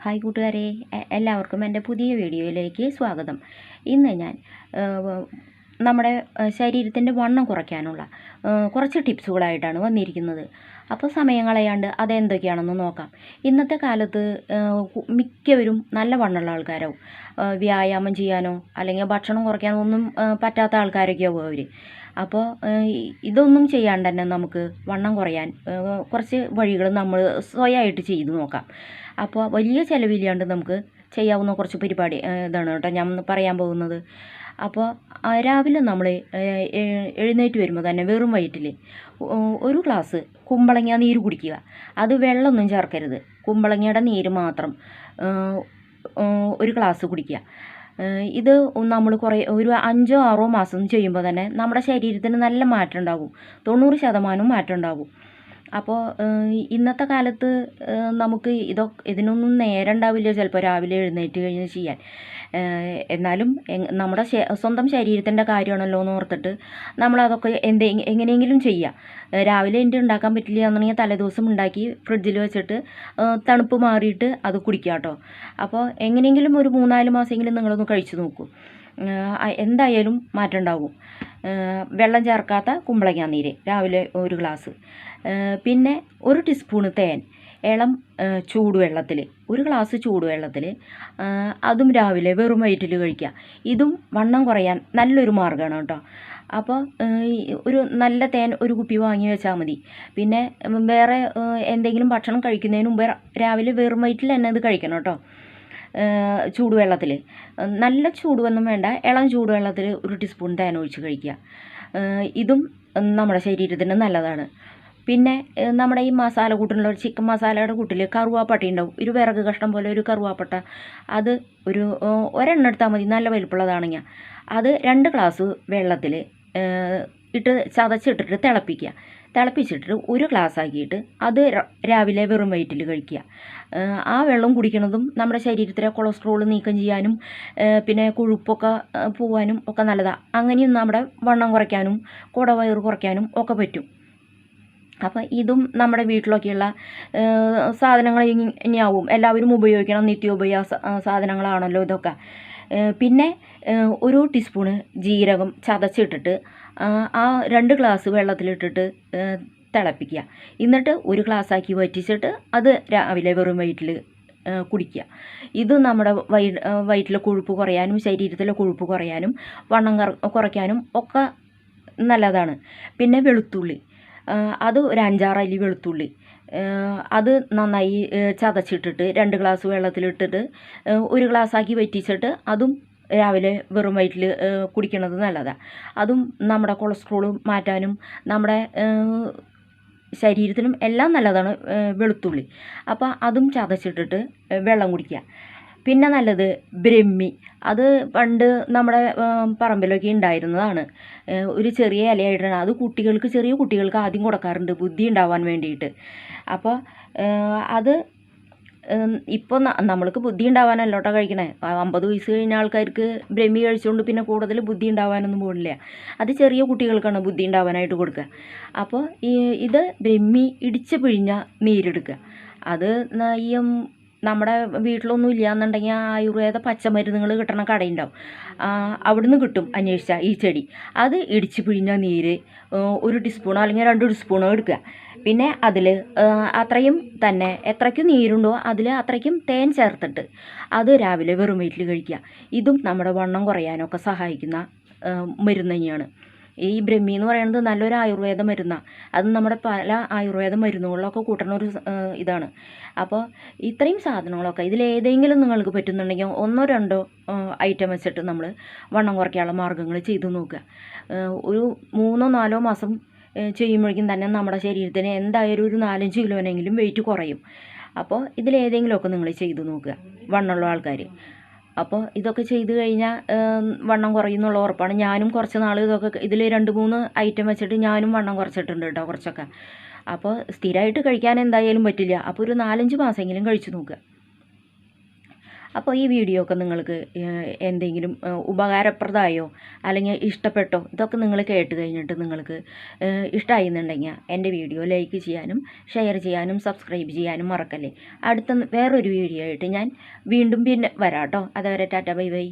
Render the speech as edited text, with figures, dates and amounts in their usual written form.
Hi കൂട്ടുകാരെ, എല്ലാവർക്കും എൻ്റെ പുതിയ വീഡിയോയിലേക്ക് സ്വാഗതം. ഇന്ന് ഞാൻ നമ്മുടെ ശരീരത്തിൻ്റെ വണ്ണം കുറയ്ക്കാനുള്ള കുറച്ച് ടിപ്സുകളായിട്ടാണ് വന്നിരിക്കുന്നത്. അപ്പോൾ സമയം കളയാണ്ട് അതെന്തൊക്കെയാണെന്ന് നോക്കാം. ഇന്നത്തെ കാലത്ത് മിക്കവരും നല്ല വണ്ണമുള്ള ആൾക്കാരാവും. വ്യായാമം ചെയ്യാനോ അല്ലെങ്കിൽ ഭക്ഷണം കുറയ്ക്കാനോ ഒന്നും പറ്റാത്ത ആൾക്കാരൊക്കെയാവും അവർ. അപ്പോൾ ഇതൊന്നും ചെയ്യാണ്ട് തന്നെ നമുക്ക് വണ്ണം കുറയാൻ കുറച്ച് വഴികൾ നമ്മൾ സ്വയമായിട്ട് ചെയ്ത് നോക്കാം. അപ്പോൾ വലിയ ചിലവില്ലാണ്ട് നമുക്ക് ചെയ്യാവുന്ന കുറച്ച് പരിപാടി ഇതാണ് കേട്ടോ ഞാൻ പറയാൻ പോകുന്നത്. അപ്പോൾ രാവിലെ നമ്മൾ എഴുന്നേറ്റ് വരുമ്പോൾ തന്നെ വെറും വയറ്റിൽ ഒരു ഗ്ലാസ് കുമ്പളങ്ങ നീര് കുടിക്കുക. അത് വെള്ളമൊന്നും ചേർക്കരുത്, കുമ്പളങ്ങയുടെ നീര് മാത്രം ഒരു ഗ്ലാസ് കുടിക്കുക. ഇത് നമ്മൾ ഒരു 5-6 മാസം ചെയ്യുമ്പോൾ തന്നെ നമ്മുടെ ശരീരത്തിന് നല്ല മാറ്റം ഉണ്ടാകും, 90% മാറ്റം ഉണ്ടാകും. അപ്പോൾ ഇന്നത്തെ കാലത്ത് നമുക്ക് ഇതിനൊന്നും നേരം ഉണ്ടാവില്ല ചിലപ്പോൾ രാവിലെ എഴുന്നേറ്റ് കഴിഞ്ഞ് ചെയ്യാൻ. എന്നാലും നമ്മുടെ സ്വന്തം ശരീരത്തിൻ്റെ കാര്യമാണല്ലോ എന്ന് ഓർത്തിട്ട് നമ്മളതൊക്കെ എങ്ങനെയെങ്കിലും ചെയ്യുക. രാവിലെ എൻ്റെ ഉണ്ടാക്കാൻ പറ്റില്ല എന്നുണ്ടെങ്കിൽ തലേദിവസം ഉണ്ടാക്കി ഫ്രിഡ്ജിൽ വെച്ചിട്ട് തണുപ്പ് മാറിയിട്ട് അത് കുടിക്കുക കേട്ടോ. അപ്പോൾ എങ്ങനെയെങ്കിലും ഒരു 3-4 മാസമെങ്കിലും നിങ്ങളൊന്ന് കഴിച്ചു നോക്കൂ, എന്തായാലും മാറ്റം ഉണ്ടാകും. വെള്ളം ചേർക്കാത്ത കുമ്പളങ്ങ നീര് രാവിലെ ഒരു ഗ്ലാസ്, പിന്നെ 1 ടീസ്പൂണ് തേൻ ഇളം ചൂടുവെള്ളത്തിൽ, ഒരു ഗ്ലാസ് ചൂടുവെള്ളത്തിൽ അതും രാവിലെ വെറും വയറ്റിൽ കഴിക്കുക. ഇതും വണ്ണം കുറയാൻ നല്ലൊരു മാർഗ്ഗമാണ് കേട്ടോ. അപ്പോൾ ഒരു നല്ല തേൻ ഒരു കുപ്പി വാങ്ങി വെച്ചാൽ മതി. പിന്നെ വേറെ എന്തെങ്കിലും ഭക്ഷണം കഴിക്കുന്നതിന് മുമ്പ് രാവിലെ വെറും വയറ്റിൽ തന്നെ ഇത് കഴിക്കണം കേട്ടോ. ചൂടുവെള്ളത്തിൽ, നല്ല ചൂടുവെള്ളം വേണ്ട, ഇളം ചൂടുവെള്ളത്തിൽ 1 ടീസ്പൂൺ തേൻ ഒഴിച്ച് കഴിക്കുക. ഇതും നമ്മുടെ ശരീരത്തിന് നല്ലതാണ്. പിന്നെ നമ്മുടെ ഈ മസാല കൂട്ടിനുള്ള ചിക്കൻ മസാലയുടെ കൂട്ടിൽ കറുവാപ്പട്ട ഉണ്ടാവും, ഒരു വിറക് കഷ്ണം പോലെ ഒരു കറുവാപ്പട്ട. അത് ഒരെണ്ണം എടുത്താൽ മതി, നല്ല വലിപ്പമുള്ളതാണെങ്കിൽ. അത് 2 ഗ്ലാസ് വെള്ളത്തിൽ ഇട്ട് ചതച്ചിട്ടിട്ട് തിളപ്പിച്ചിട്ട് 1 ഗ്ലാസ് ആക്കിയിട്ട് അത് രാവിലെ വെറും വയറ്റിൽ കഴിക്കുക. ആ വെള്ളം കുടിക്കുന്നതും നമ്മുടെ ശരീരത്തിലെ കൊളസ്ട്രോൾ നീക്കം ചെയ്യാനും പിന്നെ കൊഴുപ്പൊക്കെ പോവാനും ഒക്കെ നല്ലതാണ്. അങ്ങനെയും നമ്മുടെ വണ്ണം കുറയ്ക്കാനും കുടവയറ് കുറയ്ക്കാനും ഒക്കെ പറ്റും. അപ്പം ഇതും നമ്മുടെ വീട്ടിലൊക്കെയുള്ള സാധനങ്ങൾ ഇനിയാവും, എല്ലാവരും ഉപയോഗിക്കണം, നിത്യോപയോഗ സാധനങ്ങളാണല്ലോ ഇതൊക്കെ. പിന്നെ 1 ടീസ്പൂണ് ജീരകം ചതച്ചിട്ടിട്ട് ആ 2 ഗ്ലാസ് വെള്ളത്തിലിട്ടിട്ട് തിളപ്പിക്കുക. എന്നിട്ട് 1 ഗ്ലാസ്സാക്കി വറ്റിച്ചിട്ട് അത് രാവിലെ വെറും വയറ്റിൽ കുടിക്കുക. ഇത് നമ്മുടെ വയറ്റിലെ കൊഴുപ്പ് കുറയാനും ശരീരത്തിലെ കൊഴുപ്പ് കുറയാനും വണ്ണം കുറയ്ക്കാനും ഒക്കെ നല്ലതാണ്. പിന്നെ വെളുത്തുള്ളി, അത് ഒരു 5-6 അല്ലി വെളുത്തുള്ളി, അത് നന്നായി ചതച്ചിട്ടിട്ട് 2 ഗ്ലാസ് വെള്ളത്തിലിട്ടിട്ട് 1 ഗ്ലാസ്സാക്കി വറ്റിച്ചിട്ട് അതും രാവിലെ വെറും വയറ്റിൽ കുടിക്കുന്നത് നല്ലതാണ്. അതും നമ്മുടെ കൊളസ്ട്രോൾ മാറ്റാനും നമ്മുടെ ശരീരത്തിനും എല്ലാം നല്ലതാണ് വെളുത്തുള്ളി. അപ്പോൾ അതും ചതച്ചിട്ടിട്ട് വെള്ളം കുടിക്കുക. പിന്നെ നല്ലത് ബ്രഹ്മി, അത് പണ്ട് നമ്മുടെ പറമ്പിലൊക്കെ ഉണ്ടായിരുന്നതാണ്. ഒരു ചെറിയ ഇലയായിട്ടാണ് അത് ചെറിയ കുട്ടികൾക്ക് ആദ്യം കൊടുക്കാറുണ്ട്, ബുദ്ധി ഉണ്ടാവാൻ വേണ്ടിയിട്ട്. അപ്പോൾ അത് ഇപ്പോൾ നമ്മൾക്ക് ബുദ്ധി ഉണ്ടാവാനല്ല കേട്ടോ കഴിക്കണേ. 50 വയസ്സ് കഴിഞ്ഞ ആൾക്കാർക്ക് ബ്രഹ്മി കഴിച്ചുകൊണ്ട് പിന്നെ കൂടുതൽ ബുദ്ധി ഉണ്ടാവാനൊന്നും പോകില്ല. അത് ചെറിയ കുട്ടികൾക്കാണ് ബുദ്ധി ഉണ്ടാവാനായിട്ട് കൊടുക്കുക. അപ്പോൾ ഇത് ബ്രഹ്മി ഇടിച്ച് പിഴിഞ്ഞ നീരെടുക്കുക. അത് ഈ നമ്മുടെ വീട്ടിലൊന്നും ഇല്ല എന്നുണ്ടെങ്കിൽ ആയുർവേദ പച്ചമരുന്നുകൾ കിട്ടണ കടയുണ്ടാവും, അവിടുന്ന് കിട്ടും അന്വേഷിച്ചാൽ ഈ ചെടി. അത് ഇടിച്ച് പിഴിഞ്ഞ നീര് 1 ടീസ്പൂണോ അല്ലെങ്കിൽ 2 ടീസ്പൂണോ എടുക്കുക. പിന്നെ അതിൽ അത്രയും തന്നെ എത്രയ്ക്ക് നീരുണ്ടോ അതിൽ അത്രയ്ക്കും തേൻ ചേർത്തിട്ട് അത് രാവിലെ വെറും വയറ്റിൽ കഴിക്കുക. ഇതും നമ്മുടെ വണ്ണം കുറയാനൊക്കെ സഹായിക്കുന്ന മരുന്ന് തന്നെയാണ്. ഈ ബ്രഹ്മി എന്ന് പറയുന്നത് നല്ലൊരു ആയുർവേദ മരുന്നാണ്. അത് നമ്മുടെ പല ആയുർവേദ മരുന്നുകളിലൊക്കെ കൂട്ടുന്ന ഒരു ഇതാണ്. അപ്പോൾ ഇത്രയും സാധനങ്ങളൊക്കെ ഇതിലേതെങ്കിലും നിങ്ങൾക്ക് പറ്റുന്നുണ്ടെങ്കിൽ 1-2 ഐറ്റം വെച്ചിട്ട് നമ്മൾ വണ്ണം കുറയ്ക്കാനുള്ള മാർഗ്ഗങ്ങൾ ചെയ്തു നോക്കുക. ഒരു 3-4 മാസം ചെയ്യുമ്പോഴേക്കും തന്നെ നമ്മുടെ ശരീരത്തിന് എന്തായാലും ഒരു 4-5 കിലോനെങ്കിലും വെയിറ്റ് കുറയും. അപ്പോൾ ഇതിലേതെങ്കിലുമൊക്കെ നിങ്ങൾ ചെയ്തു നോക്കുക, വണ്ണമുള്ള ആൾക്കാർ. അപ്പോൾ ഇതൊക്കെ ചെയ്ത് കഴിഞ്ഞാൽ വണ്ണം കുറയുന്നുള്ള ഉറപ്പാണ്. ഞാനും കുറച്ച് നാൾ ഇതിൽ 2-3 ഐറ്റം വെച്ചിട്ട് ഞാനും വണ്ണം കുറച്ചിട്ടുണ്ട് കേട്ടോ, കുറച്ചൊക്കെ. അപ്പോൾ സ്ഥിരമായിട്ട് കഴിക്കാൻ എന്തായാലും പറ്റില്ല. അപ്പോൾ ഒരു 4-5 മാസമെങ്കിലും കഴിച്ചു നോക്കുക. അപ്പോൾ ഈ വീഡിയോ ഒക്കെ നിങ്ങൾക്ക് എന്തെങ്കിലും ഉപകാരപ്രദമായോ അല്ലെങ്കിൽ ഇഷ്ടപ്പെട്ടോ ഇതൊക്കെ നിങ്ങൾ കേട്ട് കഴിഞ്ഞിട്ട് നിങ്ങൾക്ക് ഇഷ്ടമായി എന്നുണ്ടെങ്കിൽ എൻ്റെ വീഡിയോ ലൈക്ക് ചെയ്യാനും ഷെയർ ചെയ്യാനും സബ്സ്ക്രൈബ് ചെയ്യാനും മറക്കല്ലേ. അടുത്ത വേറൊരു വീഡിയോ ആയിട്ട് ഞാൻ വീണ്ടും പിന്നെ വരാം കേട്ടോ. അതുവരെ ടാറ്റ ബൈ ബൈ.